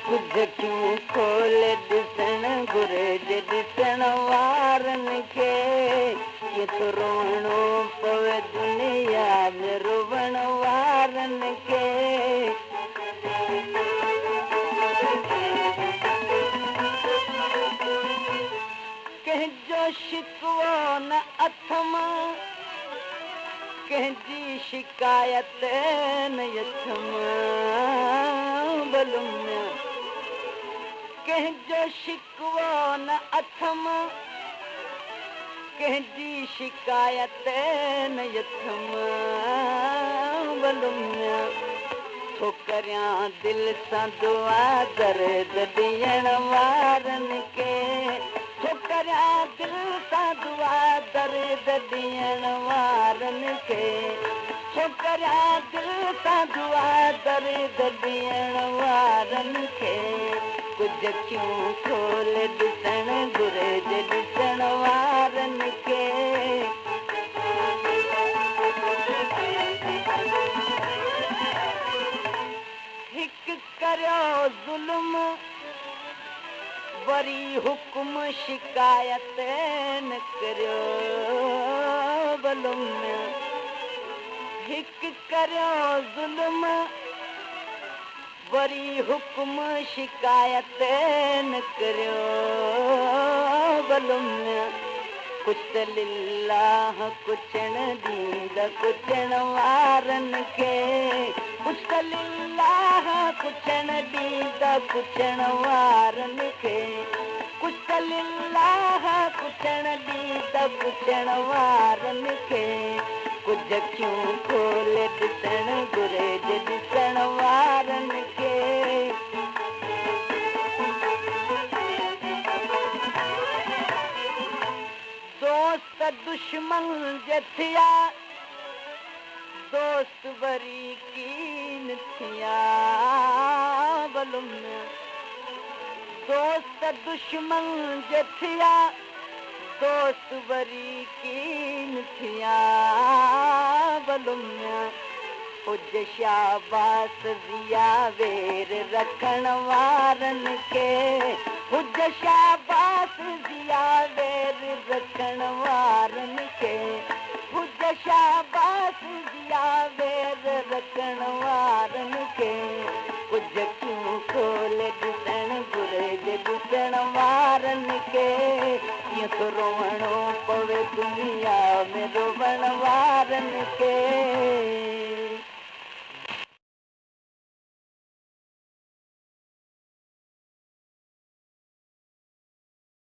कुझ क्यों खोले ॾिसण घुरे जे ॾिसण वारनि खे केतिरो रोइणो पवे दुनिया में रुवण वारनि खे कंहिंजो शिकवो न अथम कंहिंजी शिकायत न अथम बलुम कंहिंजो शिकवो न अथम कंहिंजी शिकायत न अथम बलुम थो करियां दिलि सां दुआ दर्द ॾियण वारनि खे थो करियां दिलि सां दुआ दर्द ॾियण वारनि खे थो करियां दिलि सां दुआ दर्द ॾियण वारनि खे कुझ क्यों खोले ॾिसण घुरे जे ॾिसण वारनि खे हिकु करियो ज़ुल्म वरी हुकुम शिकायत न करियो बलुम हिकु करियो ज़ुल्म वरी हुकुम शिकायत न करियो बलुम कुझु त लिलाह कुझण ॾींदा कुझण वारनि खे कुझु त लिलाह कुझण ॾींदा कुझण वारनि खे कुझु त लिलाह कुझण ॾींदा कुझण वारनि खे कुझ क्यों खोले ॾिसण घुरे जे ॾिसण वारनि खे दोस्त दुश्मन जे थिया दोस्त वरी कीन थिया बलुम दोस्त दुश्मन जे थिया दोस्त वरी कीन थिया बलुम हुज शाबास ज़िया वेर रखण वारनि खे हुज शाबास ज़िया वेर रखण वारनि खे हुज शाबास ज़िया वेर रखण वारनि खे कुझ क्यों खोले ॾिसण घुरे जे ॾिसण वारनि खे कीअं थो रोइणो पवे दुनिया में रुवण वारनि खे